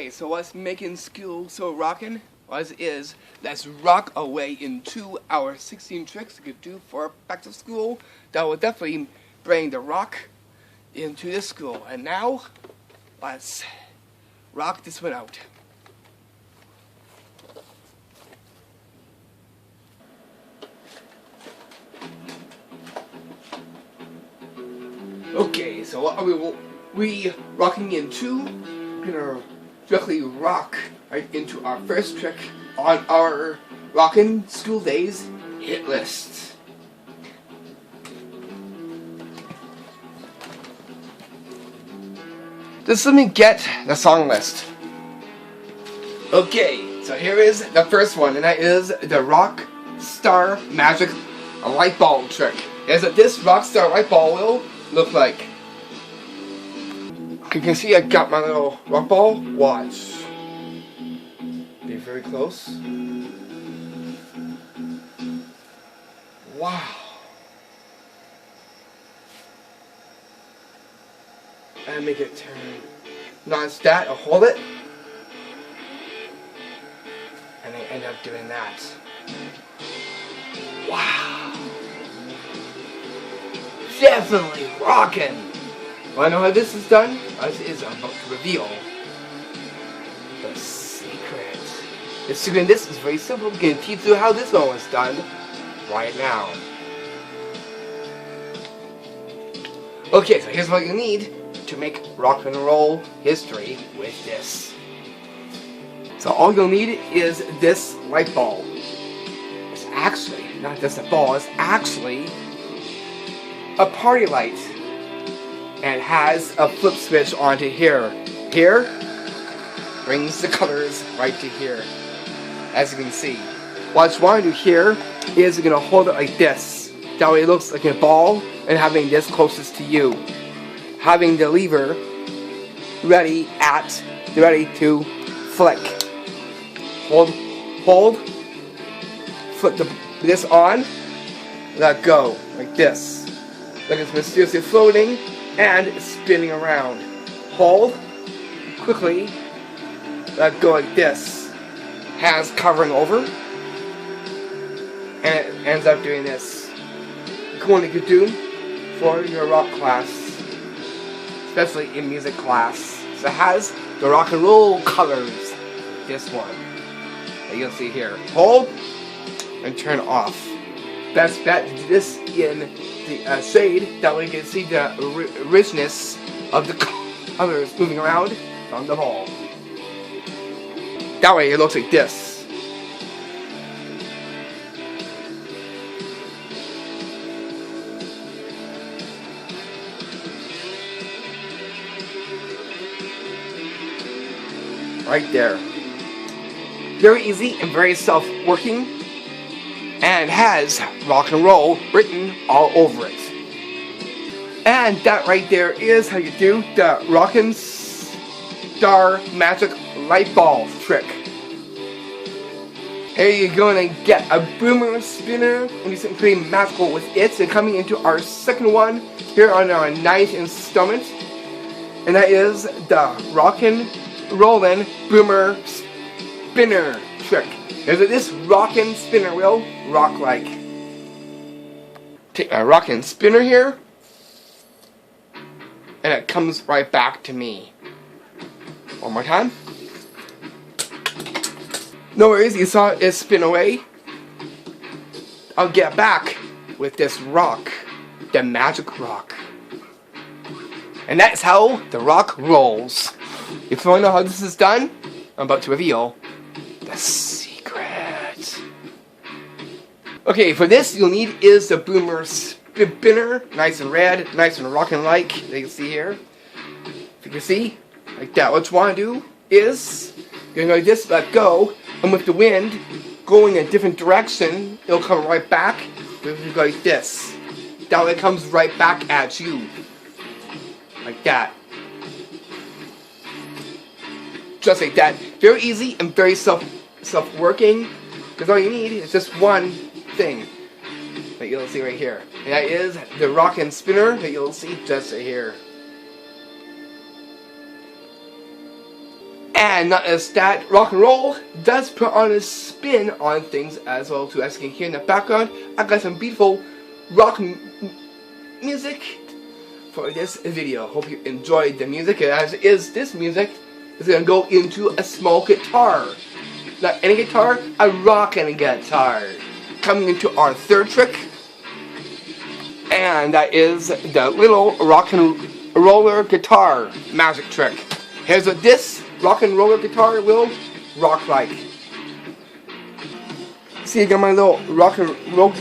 Okay, so what's making school so rockin'? As is, let's rock away into our 16 tricks we could do for back to school that will definitely bring the rock into the school. And now, let's rock this one out. Okay, so what are we rocking into? We're gonna directly rock right into our first trick on our Rockin' School Days hit list. Just let me get the song list. Okay, so here is the first one, and that is the Rock Star Magic Light Bulb trick. Is that this Rock Star Light Bulb will look like? You can see I got my little rock ball. Watch. Be very close. Wow. And make it turn non-stat. I'll hold it. And I end up doing that. Wow. Definitely rockin'. Wanna know how this is done? This is about to reveal the secret. The secret in this is very simple. We're gonna teach you how this one was done right now. Okay, so here's what you need to make rock and roll history with this. So all you'll need is this light bulb. It's actually not just a ball, it's actually a party light. And has a flip switch onto here. Here brings the colors right to here, as you can see. What you want to do here is you're going to hold it like this. That way it looks like a ball, and having this closest to you. Having the lever ready to flick. Hold, flip this on, let go, like this. Like it's mysteriously floating and spinning around. Hold, quickly, let go like this. Hands covering over, and it ends up doing this. Cool one you could do for your rock class, especially in music class. So it has the rock and roll colors. This one that you'll see here. Hold and turn off. Best bet to do this in the shade, that way you can see the richness of the colors moving around on the ball. That way it looks like this. Right there. Very easy and very self-working, and has rock and roll written all over it. And that right there is how you do the Rockin' Star Magic Light Bulb trick. Here you're going to get a boomer spinner and do something pretty magical with it. So coming into our second one here on our 9th installment, and that is the Rockin' Rollin' Boomer Spinner trick. This rockin' spinner will rock like. Take a rockin' spinner here, and it comes right back to me. One more time. No worries, you saw it spin away. I'll get back with this rock, the magic rock. And that's how the rock rolls. If you want to know how this is done, I'm about to reveal the secret. Okay, for this you'll need is the boomer spinner, nice and red, nice and rockin' like you can see here. If you can see, like that. What you want to do is you're going to just let go, and with the wind going in a different direction, it'll come right back. If you go like this, that way it comes right back at you, like that. Just like that. Very easy and very self-working. Because all you need is just one thing that you'll see right here. And that is the rockin' spinner that you'll see just right here. And not as that, rock and roll does put on a spin on things as well too. As you can hear in the background, I got some beautiful rock music for this video. Hope you enjoyed the music. As is, this music is going to go into a small guitar. Not any guitar, a rockin' guitar. Coming into our third trick, and that is the little rock and roller guitar magic trick. Here's what this rock and roller guitar will rock like. See, I got my little rock and roll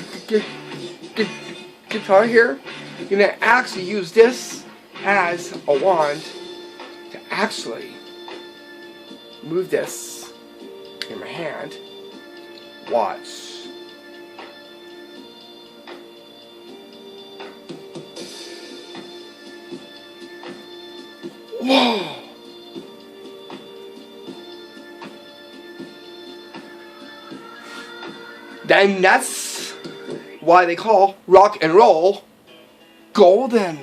guitar here. You're gonna actually use this as a wand to actually move this in my hand. Watch. Whoa! Then that's why they call rock and roll golden.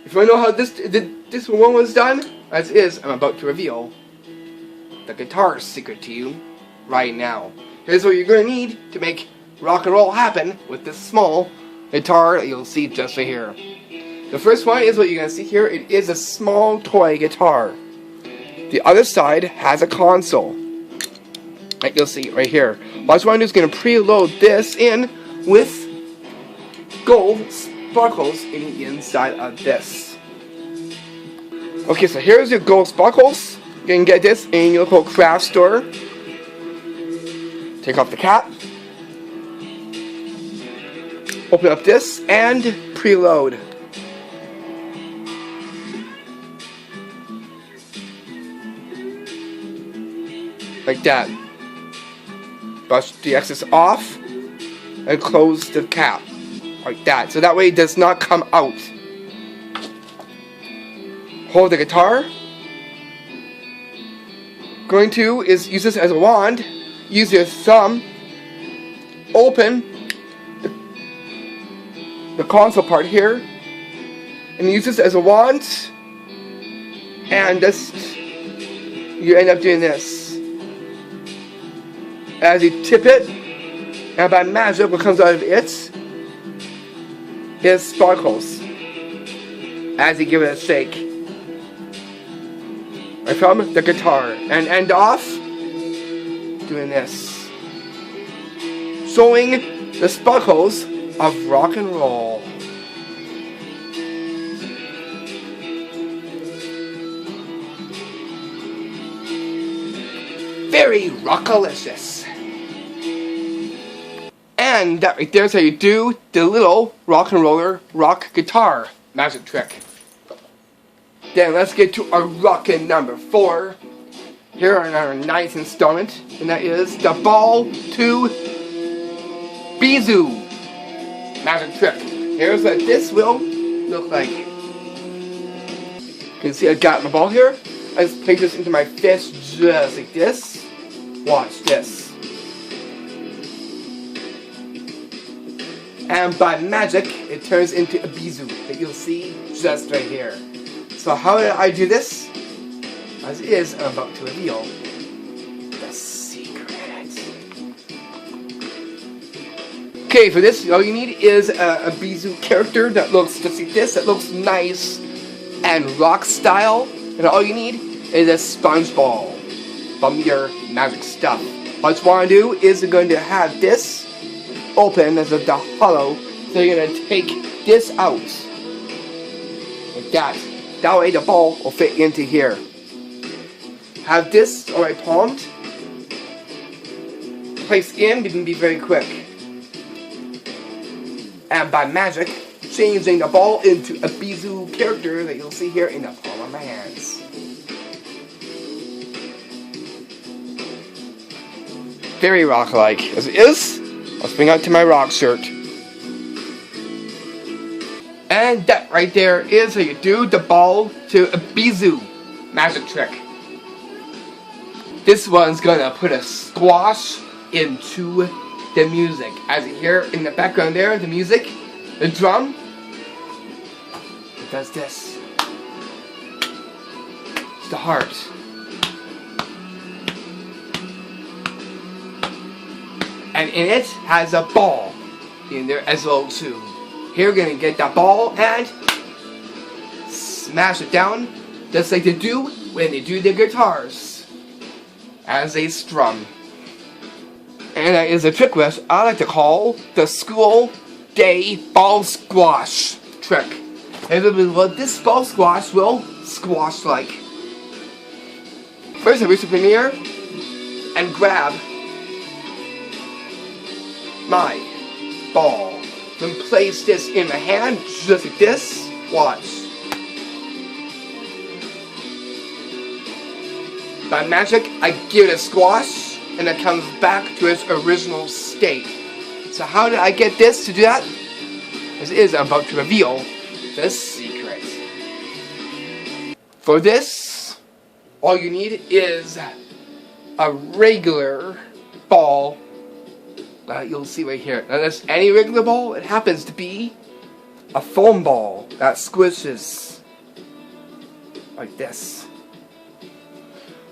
If you want to know how this one was done, as is, I'm about to reveal the guitar secret to you right now. Here's what you're going to need to make rock and roll happen with this small guitar that you'll see just right here. The first one is what you're going to see here. It is a small toy guitar. The other side has a console, like you'll see right here. What I want to do is going to preload this in with gold sparkles in the inside of this. Okay, so here's your gold sparkles. You can get this in your local craft store. Take off the cap. Open up this and preload. Like that. Brush the excess off and close the cap. Like that. So that way it does not come out. Hold the guitar. Going to is use this as a wand. Use your thumb. Open the console part here. And use this as a wand. And just you end up doing this. As you tip it, and by magic, what comes out of it is sparkles. As you give it a shake, right from the guitar, and end off doing this, showing the sparkles of rock and roll. Very rockalicious. And that right there is how you do the little rock and roller rock guitar magic trick. Then let's get to our rockin' number 4. Here in our 9th installment, and that is the ball to Dayz magic trick. Here's what this will look like. You can see I got my ball here. I just place this into my fist just like this. Watch this. And by magic, it turns into a Dayz that you'll see just right here. So how did I do this? As is, I'm about to reveal the secret. Okay, for this, all you need is a Dayz character that looks just like this, that looks nice and rock style. And all you need is a sponge ball from your magic stuff. What you want to do is you're going to have this open as a hollow, so you're going to take this out like that. That way the ball will fit into here. Have this already palmed. Place in, you can be very quick. And by magic, changing the ball into a Dayz character that you'll see here in the palm of my hands. Very rock-like as it is. Let's bring out to my rock shirt. And that right there is how you do the ball to a Dayz magic trick. This one's gonna put a squash into the music. As you hear in the background there, the music, the drum, it does this. It's the heart. And in it has a ball in there as well too. Here we're gonna get that ball and smash it down just like they do when they do their guitars as they strum. And that is a trick which I like to call the school day ball squash trick. And this is what this ball squash will squash like. First I reach up in here and grab my ball. Then place this in my hand just like this. Watch. By magic, I give it a squash and it comes back to its original state. So how did I get this to do that? This is I'm about to reveal the secret. For this, all you need is a regular ball that you'll see right here. Now that's any regular ball. It happens to be a foam ball that squishes like this.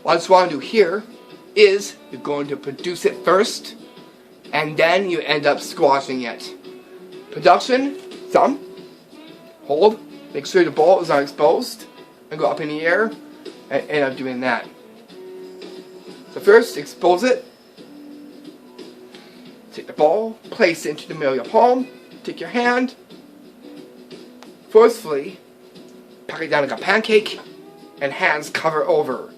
What I just want to do here is you're going to produce it first and then you end up squashing it. Production, thumb, hold, make sure the ball is not exposed, and go up in the air and end up doing that. So first, expose it. Take the ball, place it into the middle of your palm, take your hand, forcefully pack it down like a pancake, and hands cover over.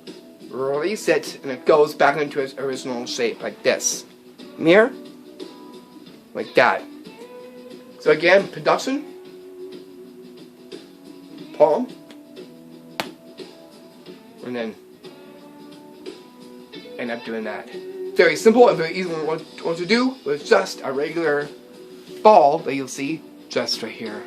Release it, and it goes back into its original shape, like this. Mirror, like that. So again, production, palm, and then end up doing that. Very simple and very easy one to do with just a regular ball that you'll see just right here.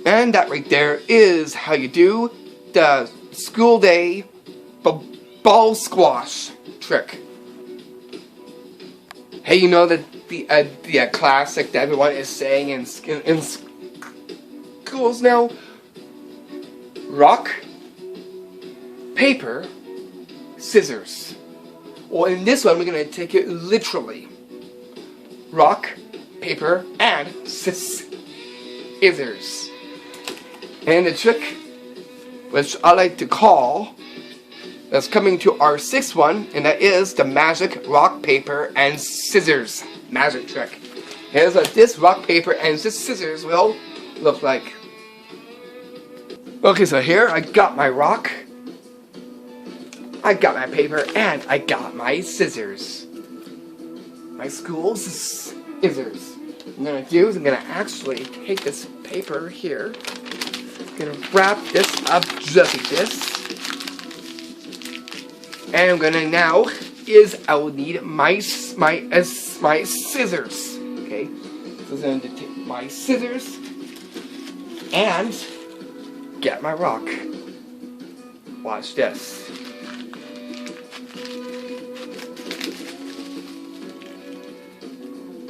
And that right there is how you do the school day ball squash trick. Hey, you know that the classic that everyone is saying in schools now? Rock, paper, scissors. Well, in this one, we're going to take it literally. Rock, paper, and scissors. And the trick, which I like to call, that's coming to our sixth one, and that is the magic rock, paper, and scissors magic trick. Here's what this rock, paper, and scissors will look like. Okay, so here I got my rock, I got my paper, and I got my scissors. My school scissors. What I'm going to do is I'm going to actually take this paper here, I'm going to wrap this up just like this. And I'm gonna now I will need my scissors. Okay, so I'm going to take my scissors and get my rock. Watch this.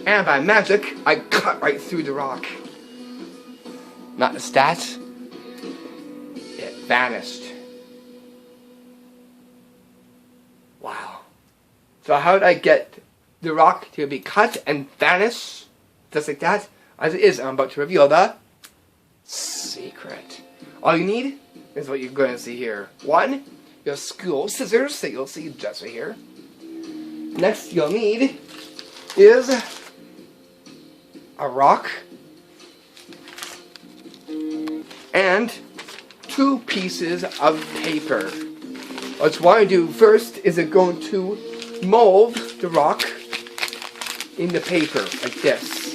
And by magic, I cut right through the rock. Not the stat. It vanished. Wow. So how did I get the rock to be cut and vanish just like that? As it is, I'm about to reveal the secret. All you need is what you're going to see here. One, your school scissors that you'll see just right here. Next you'll need is a rock and 2 pieces of paper. What you want to do first is you're going to mold the rock in the paper like this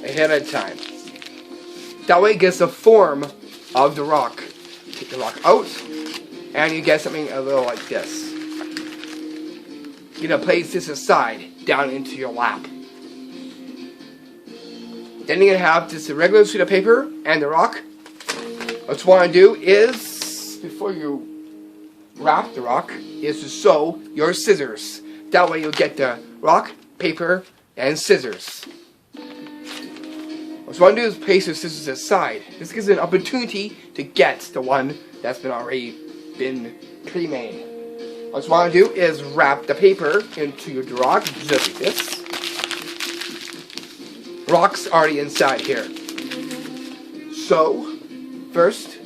ahead of time. That way it gets the form of the rock. Take the rock out and you get something a little like this. You're going to place this aside down into your lap. Then you're going to have just a regular sheet of paper and the rock. What you want to do is, before you wrap the rock, is to sew your scissors. That way you'll get the rock, paper, and scissors. What you want to do is place your scissors aside. This gives you an opportunity to get the one that's already been pre-made. What you want to do is wrap the paper into your rock, just like this. Rock's already inside here. So, first,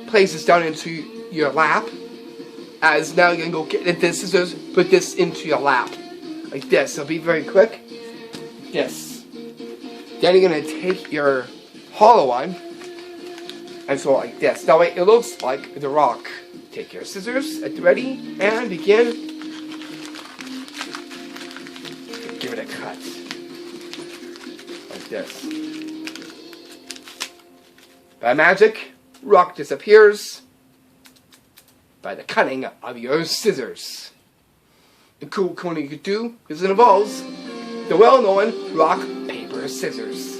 place this down into your lap. As now you're going to go get the scissors, put this into your lap. Like this. So be very quick. This. Then you're going to take your hollow one and so like this. That way it looks like the rock. Take your scissors at the ready and begin. Give it a cut. Like this. By magic, rock disappears by the cutting of your scissors. The cool thing you could do is it involves the well-known rock, paper, scissors.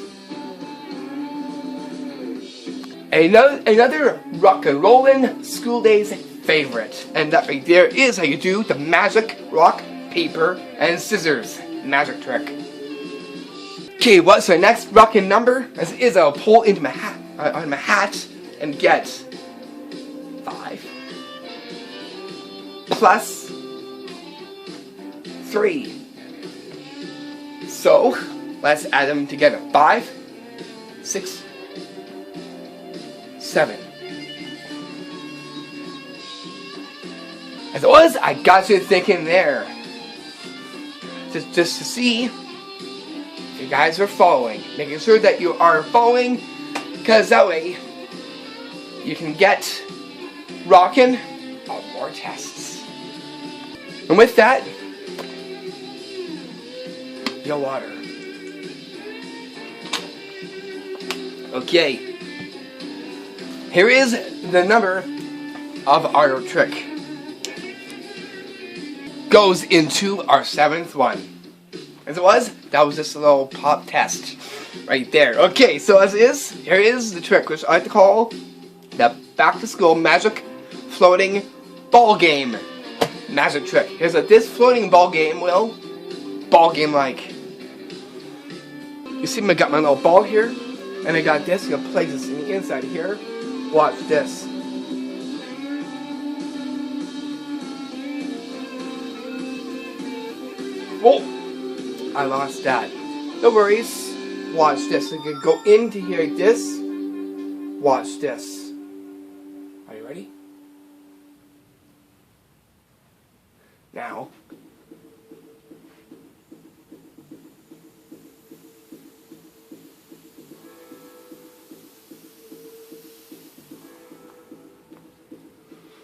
Another rock and rollin' school days favorite, and that right there is how you do the magic rock, paper, and scissors magic trick. Okay, what's the next rockin' number? As is, I'll pull into my hat and get 5 plus 3. So, let's add them together. 5, 6, 7. As it was, I got you thinking there. Just to see if you guys are following. Making sure that you are following, because that way you can get rocking on more tests. And with that, your water. Okay. Here is the number of our trick. Goes into our 7th one. As it was, that was just a little pop test right there. Okay, so as is, here is the trick, which I like to call the back to school magic floating ball game magic trick. Here's what this floating ball game will ball game like. You see, I got my little ball here, and I got this. I'm gonna place this in the inside here. Watch this. Oh, I lost that. No worries. Watch this. I'm gonna go into here like this. Watch this. Are you ready? Now.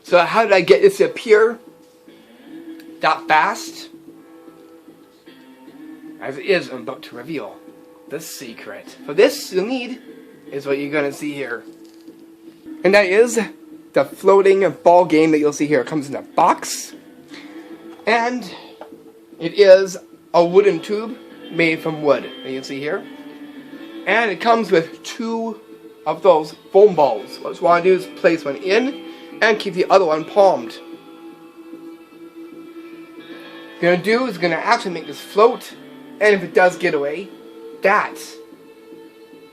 So how did I get this to appear that fast? As it is, I'm about to reveal the secret. For this, you'll need is what you're going to see here. And that is the floating ball game that you'll see here. It comes in a box. And it is a wooden tube made from wood that you'll see here. And it comes with 2 of those foam balls. What you want to do is place one in and keep the other one palmed. What you're going to do is going to actually make this float, and if it does get away, that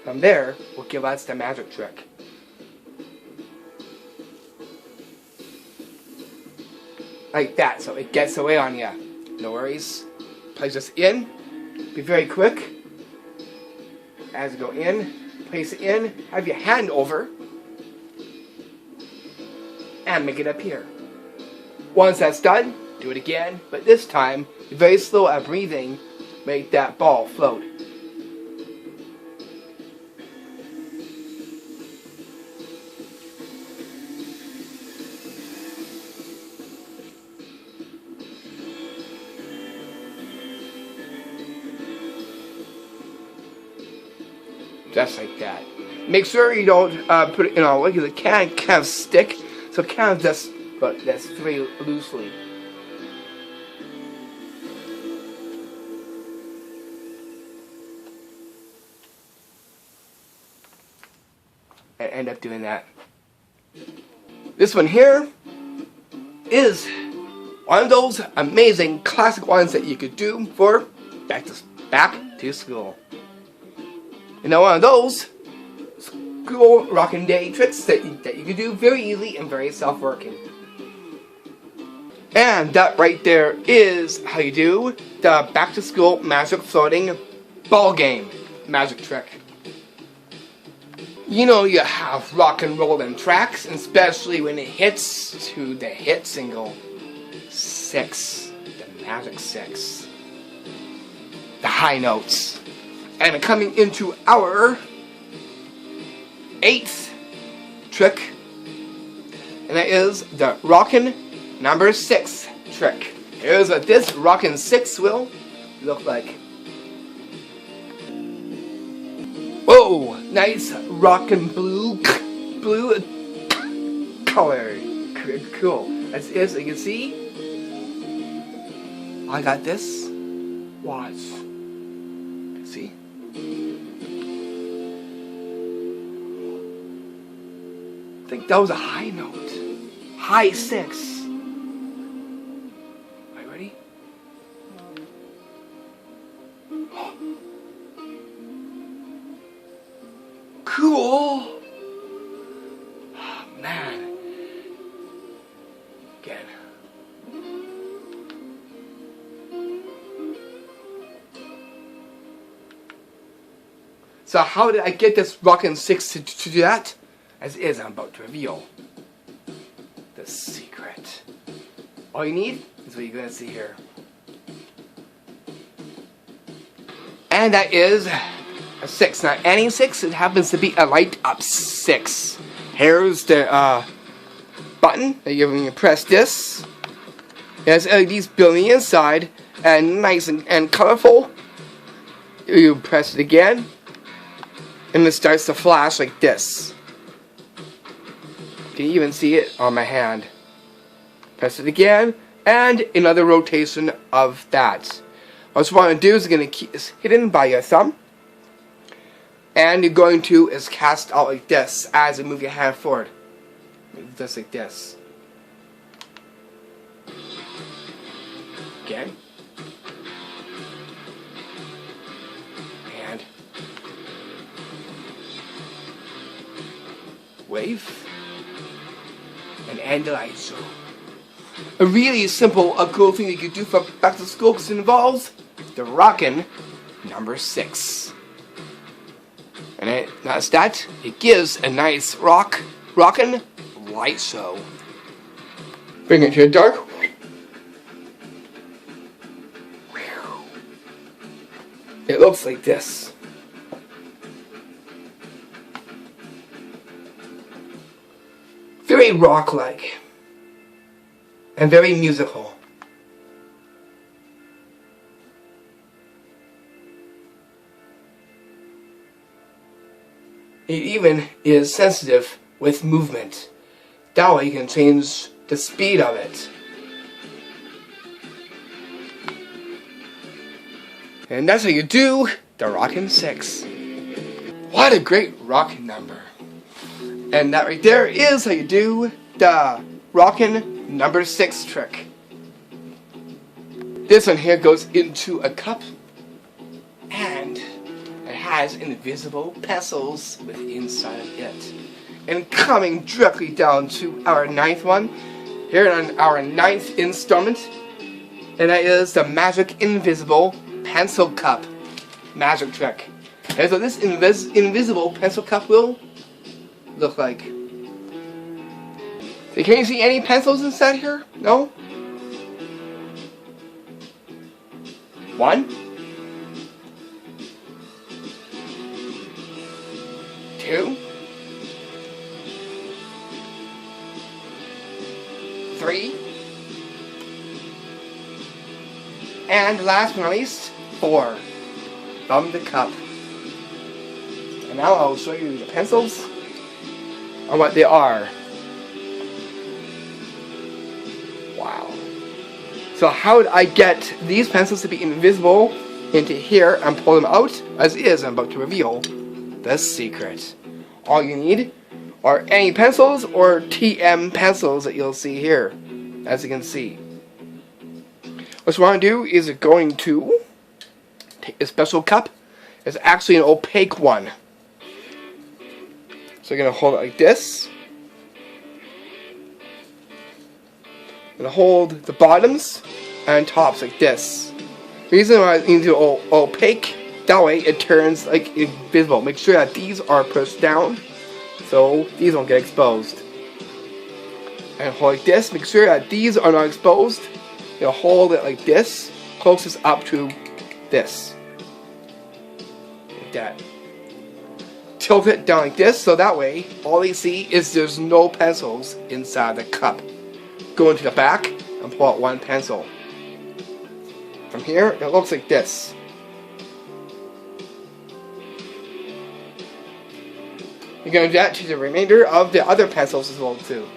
from there will give us the magic trick. Like that, so it gets away on you. No worries. Place this in. Be very quick. As you go in, place it in, have your hand over, and make it appear. Once that's done, do it again, but this time, be very slow at breathing, make that ball float. Just like that. Make sure you don't put it in a way, because it can kind of stick. So kind of just, but that's very loosely. I end up doing that. This one here is one of those amazing classic ones that you could do for back to school. And now one of those cool rockin' day tricks that you can do very easily and very self-working. And that right there is how you do the back to school magic floating ball game magic trick. You know you have rock and roll and tracks, and especially when it hits to the hit single 6, the magic 6, the high notes. And coming into our 8th trick, and that is the rockin' number 6 trick. Here's what this rockin' 6 will look like. Whoa, nice rockin' blue color. Cool. That's it, so you can see. I got this. Watch. See? I think that was a high note. High 6. Are you ready? Cool. Oh, man. Again. So how did I get this rockin' 6 to do that? As is, I'm about to reveal the secret. All you need is what you're gonna see here. And that is a 6. Not any 6, it happens to be a light up 6. Here's the button that you're going to press this. It has LEDs built on the inside and nice and colorful. You press it again and it starts to flash like this. You can even see it on my hand. Press it again and another rotation of that. What you want to do is you're going to keep this hidden by your thumb. And you're going to is cast out like this as you move your hand forward. Just like this. Again. And wave. And end the light show. A really simple, cool thing that you can do for back to school because it involves the rockin' number 6. And that's that. It gives a nice rockin' light show. Bring it to the dark. It looks like this. Very rock-like. And very musical. It even is sensitive with movement. That way you can change the speed of it. And that's how you do the rockin' 6. What a great rockin' number. And that right there is how you do the rockin' number 6 trick. This one here goes into a cup and it has invisible pencils with inside of it. And coming directly down to our 9th one, here on our 9th installment, and that is the magic invisible pencil cup magic trick. And so this invisible pencil cup will look like. So can you see any pencils inside here? No? 1, 2, 3, and last but not least, 4 from the cup. And now I'll show you the pencils and what they are. Wow. So how would I get these pencils to be invisible into here and pull them out? As is, I'm about to reveal the secret. All you need are any pencils or TM pencils that you'll see here, as you can see. What you want to do is going to take a special cup It's actually an opaque one. So you're going to hold it like this. And hold the bottoms and tops like this. The reason why I need to do opaque, that way it turns like invisible. Make sure that these are pushed down so these won't get exposed. And hold like this. Make sure that these are not exposed. You'll hold it like this, closest up to this. Like that. Tilt it down like this so that way all you see is there's no pencils inside the cup. Go into the back and pull out one pencil. From here, it looks like this. You're going to do that to the remainder of the other pencils as well too.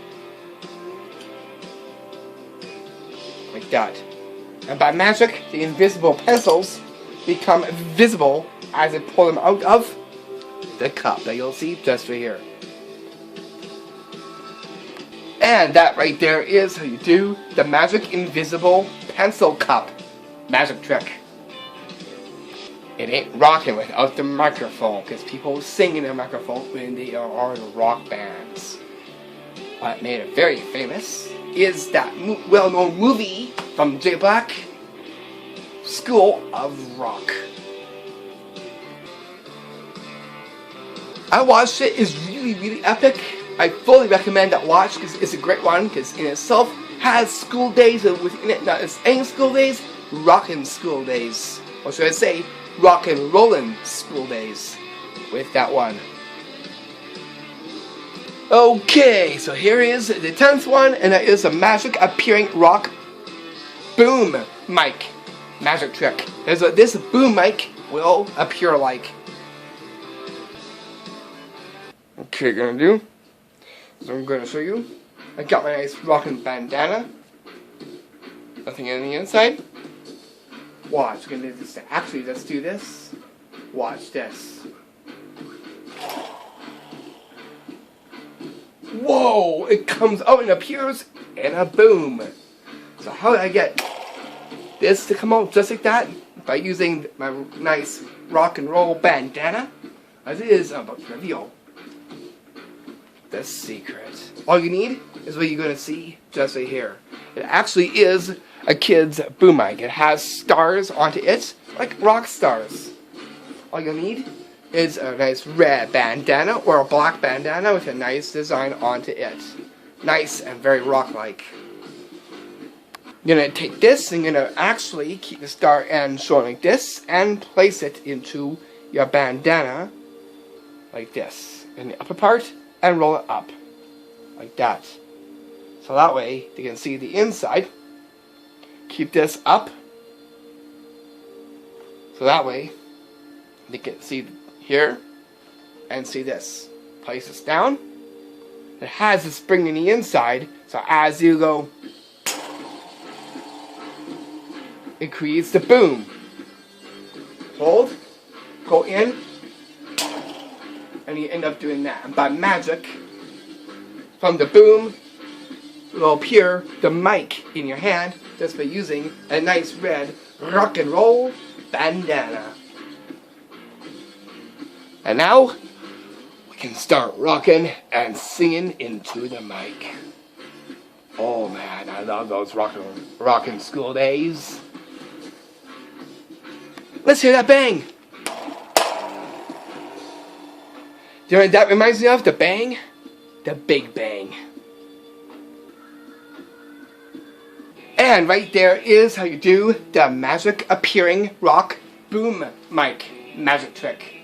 Like that. And by magic, the invisible pencils become visible as I pull them out of the cup that you'll see just right here. And that right there is how you do the magic invisible pencil cup magic trick. It ain't rocking without the microphone, because people sing in a microphone when they are in rock bands. What made it very famous is that well-known movie from J. Black, School of Rock. I watched it. It's really epic. I fully recommend that watch because it's a great one, because in itself has school days within it. Not just any school days, rockin' school days. Or should I say, rock and rollin' school days with that one. Okay, so here is the 10th one, and that is a magic appearing rock boom mic magic trick. This boom mic will appear like. Okay, gonna do. So I'm gonna show you. I got my nice rockin' bandana. Nothing on the inside. Watch, we're gonna do this. Actually, let's do this. Watch this. Whoa! It comes out and appears in a boom. So how did I get this to come out just like that? By using my nice rock and roll bandana. As it is, I'm about to reveal the secret. All you need is what you're gonna see just right here. It actually is a kid's boom mic. It has stars onto it, like rock stars. All you'll need is a nice red bandana or a black bandana with a nice design onto it. Nice and very rock-like. You're gonna take this and you're gonna actually keep the star end showing like this and place it into your bandana like this in the upper part and roll it up like that. So that way you can see the inside. Keep this up so that way you can see here and see this. Place this down. It has a spring in the inside, so as you go, it creates the boom. Hold, go in, and you end up doing that. And by magic, from the boom will appear the mic in your hand just by using a nice red rock and roll bandana. And now, we can start rocking and singing into the mic. Oh man, I love those rockin' school days. Let's hear that bang. Do you know what that reminds me of? The bang? The Big Bang. And right there is how you do the magic appearing rock boom mic magic trick.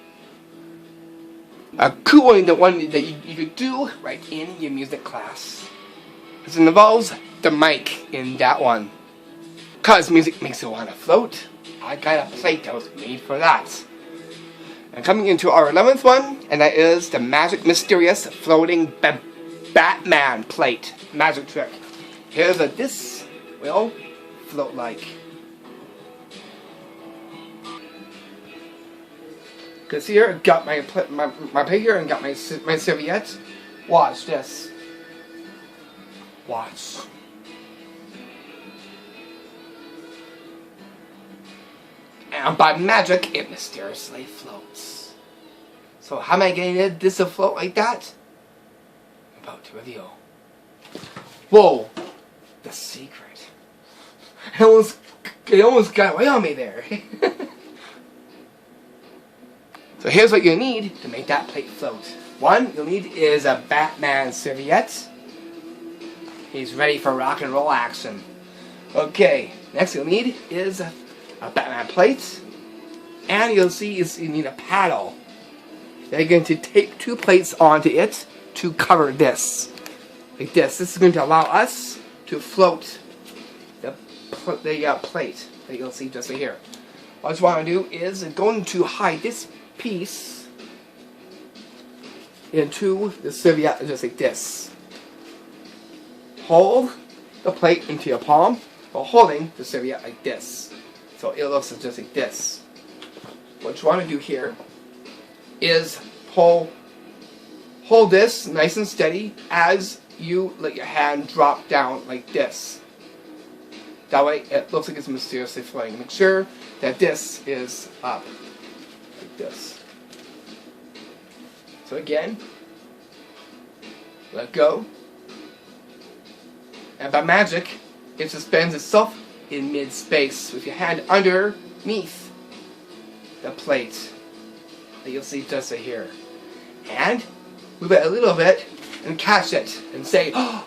A cool one, the one that you could do right in your music class. Because it involves the mic in that one. Because music makes you want to float, I got a plate that was made for that. And coming into our 11th one, and that is the magic mysterious floating Batman plate magic trick. Here's what this will float like. Because here, I got my plate here and got my serviette. Watch this. Watch. And by magic, it mysteriously floats. So how am I getting this to float like that? I'm about to reveal. Whoa! The secret. It almost got away on me there. So here's what you need to make that plate float. One you'll need is a Batman serviette. He's ready for rock and roll action. Okay, next you'll need is a Batman plate. And you'll see you need a paddle. They're going to tape 2 plates onto it to cover this. Like this. This is going to allow us to float the plate that you'll see just right here. What you want to do is going to hide this piece into the serviette just like this. Hold the plate into your palm while holding the serviette like this. So it looks just like this. What you want to do here is hold this nice and steady as you let your hand drop down like this. That way it looks like it's mysteriously floating. Make sure that this is up like this. So again, let go. And by magic, it suspends itself in mid-space with your hand underneath the plate that you'll see just right here. And move it a little bit and catch it and say, oh,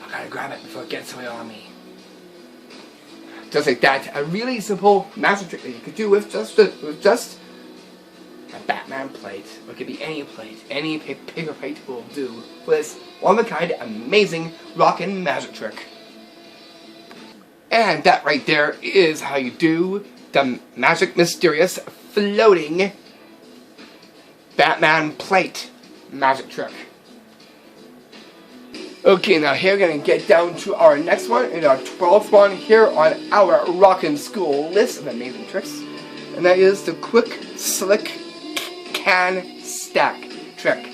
I gotta grab it before it gets away on me. Just like that. A really simple magic trick that you could do with just a Batman plate. Or it could be any plate. Any paper plate will do for this one-of-a-kind, amazing rockin' magic trick. And that right there is how you do the magic, mysterious, floating Batman plate magic trick. Okay, now here we're going to get down to our next one, and our 12th one here on our Rockin' School list of amazing tricks. And that is the quick, slick, can stack trick.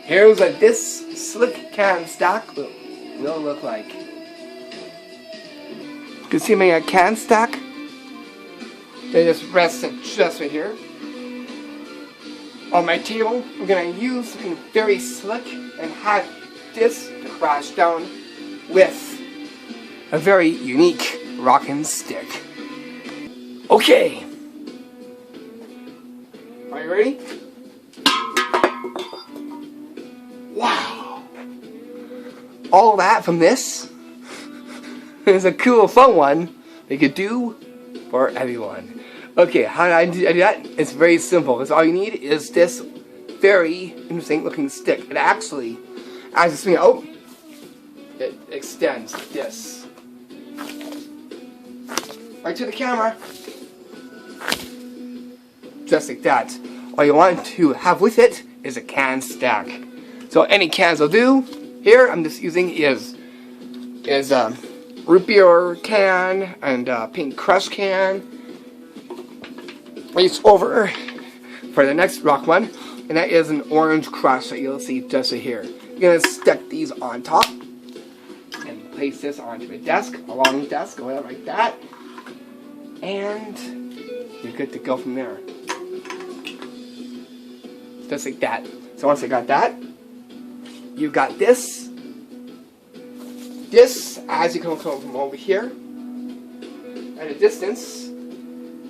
Here's what this slick can stack will look like. You can see my can stack. They just rest just right here. On my table, we're going to use something very slick and have this to crash down with a very unique rockin' stick. Okay. Are you ready? Wow. All that from this is a cool, fun one they could do for everyone. Okay, how do I do that? It's very simple. Because all you need is this very interesting looking stick. It actually, as you swing out, it extends like this. Right to the camera. Just like that. All you want to have with it is a can stack. So any cans will do. Here I'm just using is root beer can and pink crush can. Reach over for the next rock one, and that is an orange crush that you'll see just right here. You're gonna stick these on top and place this onto a desk, a long desk, or whatever like that, and you're good to go from there. Just like that. So once you got that, you got this. This, as you come from over here, at a distance,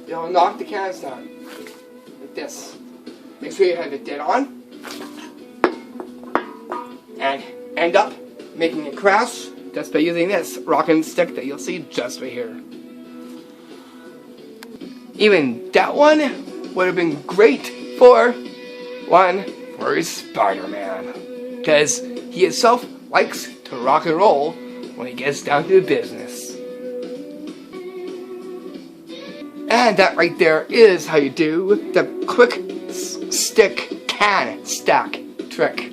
you'll knock the cans down, like this. Make sure you have it dead on, and end up making it crash just by using this rockin' stick that you'll see just right here. Even that one would have been great for Spider-Man, because he himself likes to rock and roll when he gets down to business. And that right there is how you do the quick stick can stack trick.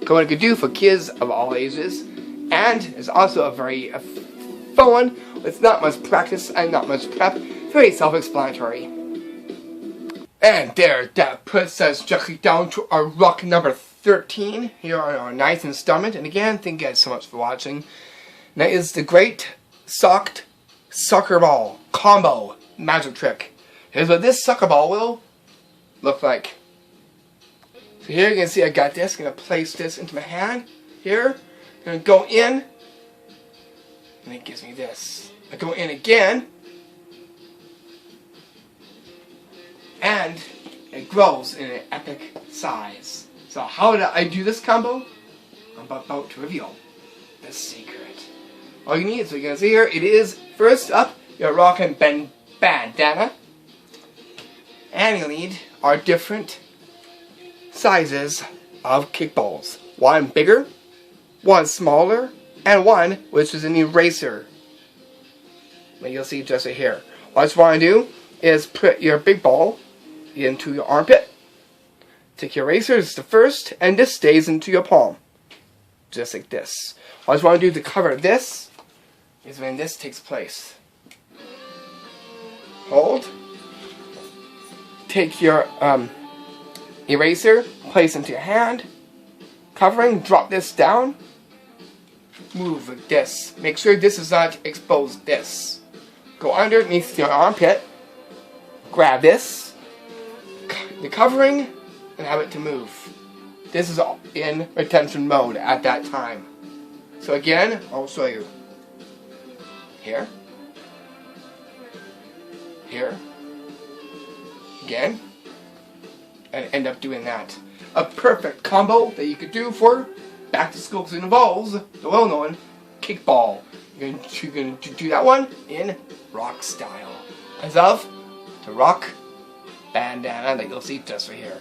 What you can do for kids of all ages, and it's also a very fun one with not much practice and not much prep. Very self-explanatory. And there, that puts us directly down to our rock number 13 here on our ninth installment. And again, thank you guys so much for watching. And that is the great socked soccer ball combo magic trick. Here's what this sucker ball will look like. So here you can see I got this. I'm going to place this into my hand. Here. I'm going to go in. And it gives me this. I go in again. And it grows in an epic size. So how did I do this combo? I'm about to reveal the secret. All you need, so you can see here, it is first up your rockin' bandana. And you'll need our different sizes of kickballs. One bigger, one smaller, and one which is an eraser. And you'll see just right here. What you want to do is put your big ball into your armpit. Take your eraser, this is the first, and this stays into your palm. Just like this. What you want to do to cover this is when this takes place. Hold. Take your eraser, place into your hand, covering, drop this down, move like this. Make sure this does not expose this. Go underneath your armpit, grab this, the covering, and have it to move. This is in retention mode at that time. So again, I'll show you. Here. Here. Again. And end up doing that. A perfect combo that you could do for back to school because it involves the well-known kickball. You're going to do that one in rock style. As of the rock bandana that you'll see just right here.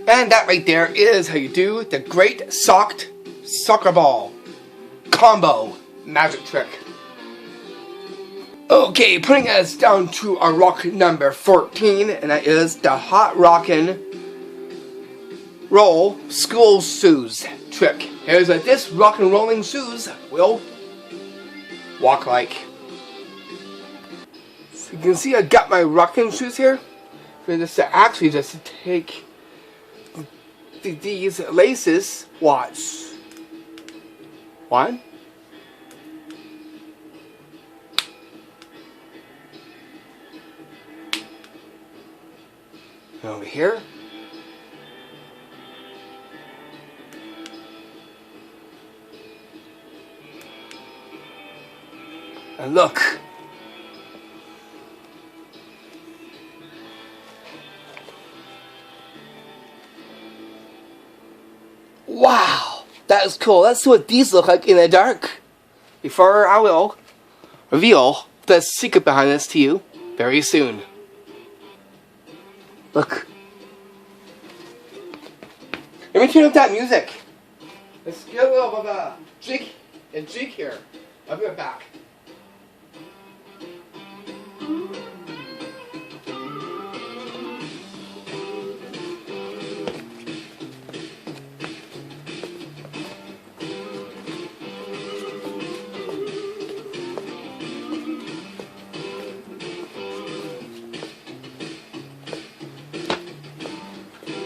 And that right there is how you do the great socked soccer ball combo magic trick. Okay, putting us down to our rock number 14, and that is the hot rockin' roll school shoes trick. Here's what this rock and rolling shoes will walk like. So you can see I got my rocking shoes here. For this to actually just take these laces. Watch. One. And over here. And look. Wow, that is cool. That's what these look like in the dark. Before I will reveal the secret behind this to you very soon. Look. Let me turn up that music. Let's get a little bit of a jig here. I'll be right back.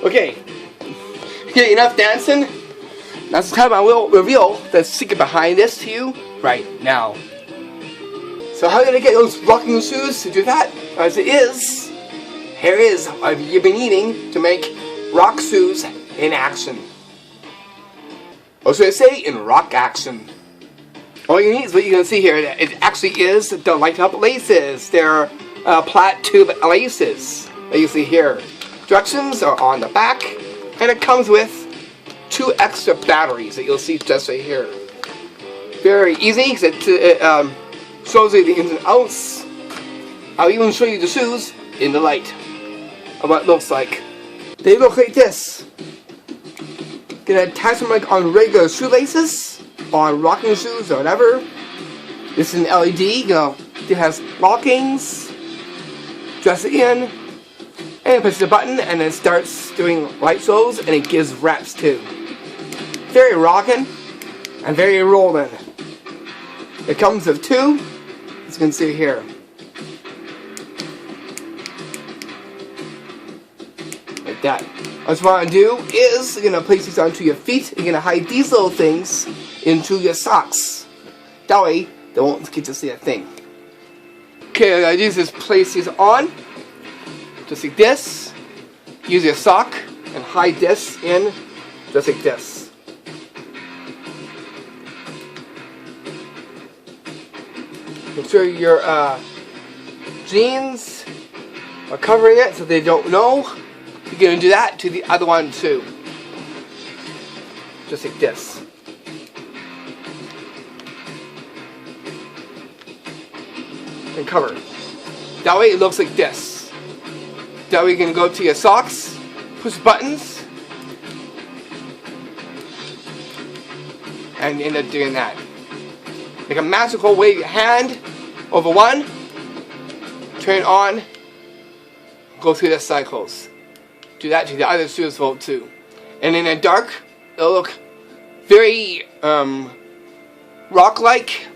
Okay, get enough dancing. That's the time I will reveal the secret behind this to you right now. So how are you going to get those rocking shoes to do that? As it is, here is what you've been needing to make rock shoes in action. Or should I say, in rock action. All you need is what you're going to see here. It actually is the light up laces. They're plat tube laces that you see here. Directions are on the back, and it comes with 2 extra batteries that you'll see just right here. Very easy, because it shows you the ins and outs. I'll even show you the shoes in the light of what it looks like. They look like this. Gonna attach them like on regular shoelaces, on rocking shoes or whatever. This is an LED, it has lockings. Dress it in. And push the button and it starts doing light shows and it gives reps too. Very rockin' and very rollin'. It comes with 2, as you can see here. like that. What you want to do is you're going to place these onto your feet. You're going to hide these little things into your socks. That way, they won't get to see a thing. Okay, what I do is just place these on, just like this. Use your sock and hide this in, just like this. Make sure your jeans are covering it so they don't know. You're going to do that to the other one too. Just like this. And cover. That way it looks like this. That way you can go to your socks, push buttons, and end up doing that. Make a magical wave your hand over one, turn it on, go through the cycles. Do that to the other shoes fold too. And in the dark, it'll look very rock-like.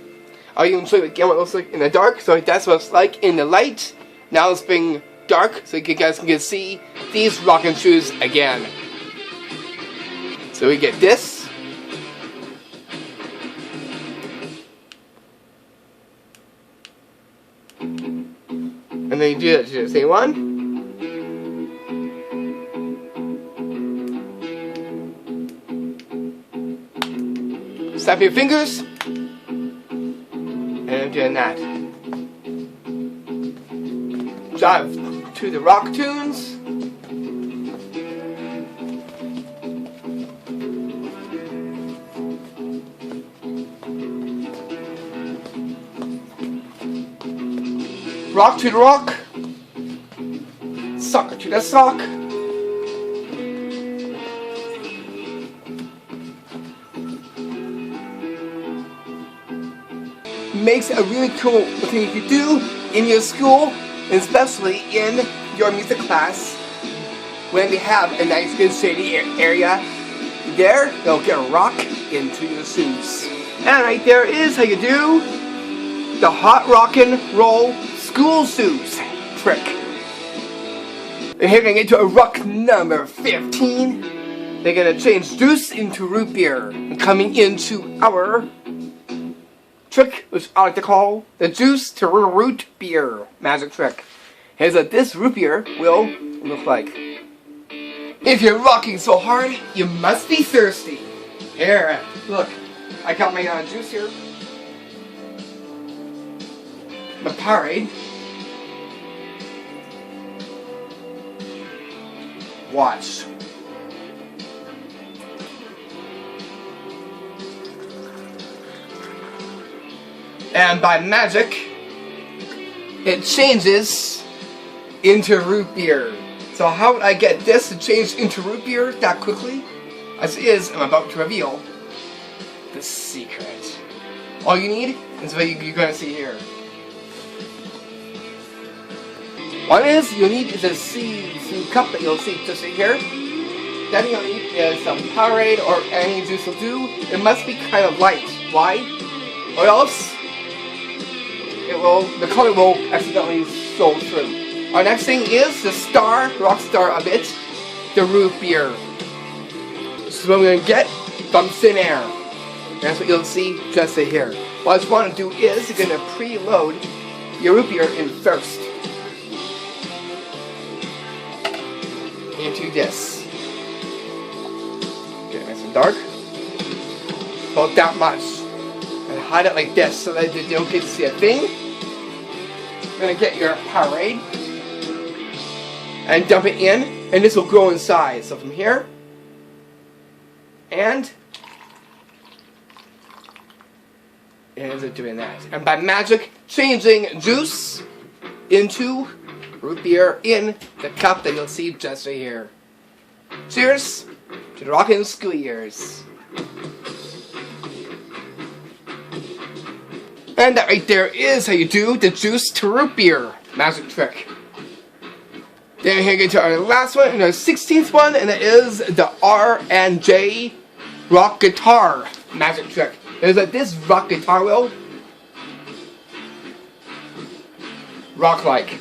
I'll even show you again what it looks like in the dark. So that's what it's like in the light. Now it's being dark, so you guys can see these rocking shoes again. So we get this. And then you do that to the same one. Snap your fingers. And I'm doing that. Drive to the rock tunes. Rock to the rock. Sock to the sock. Makes a really cool thing you can do in your school, especially in your music class, when they have a nice good shady area there. They'll get a rock into your shoes. And right there is how you do the hot rockin' roll school shoes trick. And here we're gonna get to a rock number 15. They're gonna change juice into root beer. And coming into our trick, which I like to call the juice to root beer magic trick. Here's what this root beer will look like. If you're rocking so hard, you must be thirsty. Here, look, I got my juice here. My Powerade. Watch. And by magic, it changes into root beer. So how would I get this to change into root beer that quickly? As is, I'm about to reveal the secret. All you need is what you're going to see here. What you'll need is a seed cup that you'll see just right here. Then you'll need is some Powerade or any juice will do. It must be kind of light. Why? Or else the color will accidentally show through. Our next thing is the rock star of it, the root beer. This is what we're going to get from thin air. That's what you'll see just right here. What you want to do is you're going to preload your root beer in first. Into this. Get it nice and dark. About that much. And hide it like this so that they don't get to see a thing. You're going to get your Powerade and dump it in, and this will grow in size. So from here, and is it doing that? And by magic, changing juice into root beer in the cup that you'll see just right here. Cheers to the rockin' school years. And that right there is how you do the juice to root beer magic trick. Then here we get to our last one, and our 16th one, and that is the R&J rock guitar magic trick. Is that this rock guitar will rock like.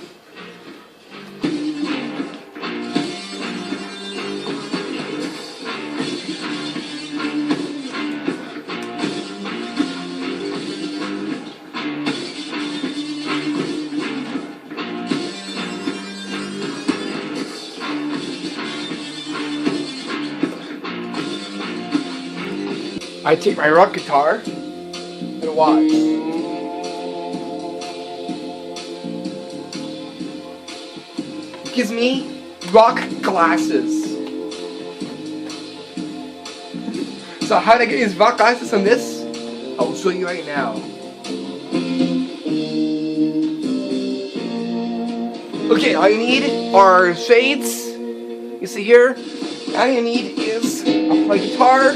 I take my rock guitar and watch. Gives me rock glasses. So how do I get these rock glasses from this? I'll show you right now. Okay, all you need are shades. You see here, all you need is a play guitar.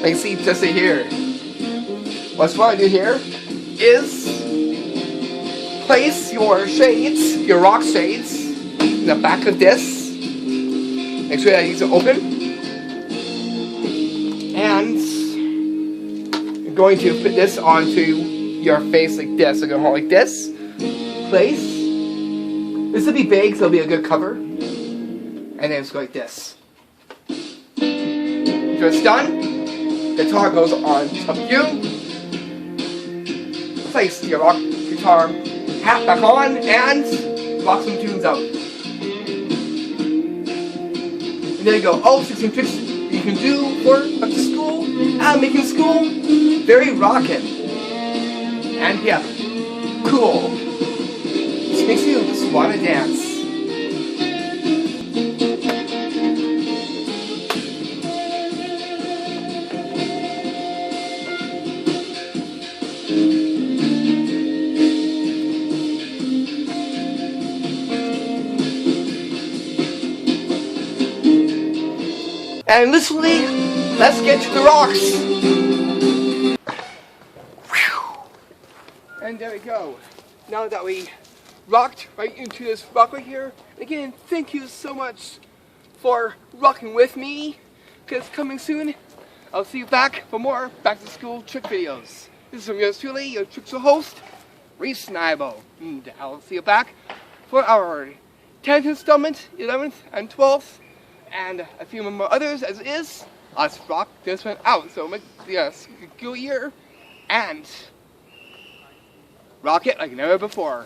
Like you see, just see here. What's what I do here is place your shades, your rock shades, in the back of this. Make sure that these are open. And you're going to put this onto your face like this. So you're going to hold like this. Place. This will be big, so it'll be a good cover. And then it's like this. After it's done, the guitar goes on top of you. Place your rock guitar hat back on and rock some tunes out. And there you go. All 16 tricks you can do for up to school and making school very rockin'. And yeah, cool. This makes you just want to dance. And literally, let's get to the rocks. And there we go. Now that we rocked right into this rock right here, again, thank you so much for rocking with me. Because coming soon, I'll see you back for more back to school trick videos. This is from yours truly, your Trickster host, Reese Nybo. And I'll see you back for our 10th installment, 11th, and 12th. And a few more others as it is. Let's rock this one out. So make go ear and rock it like never before.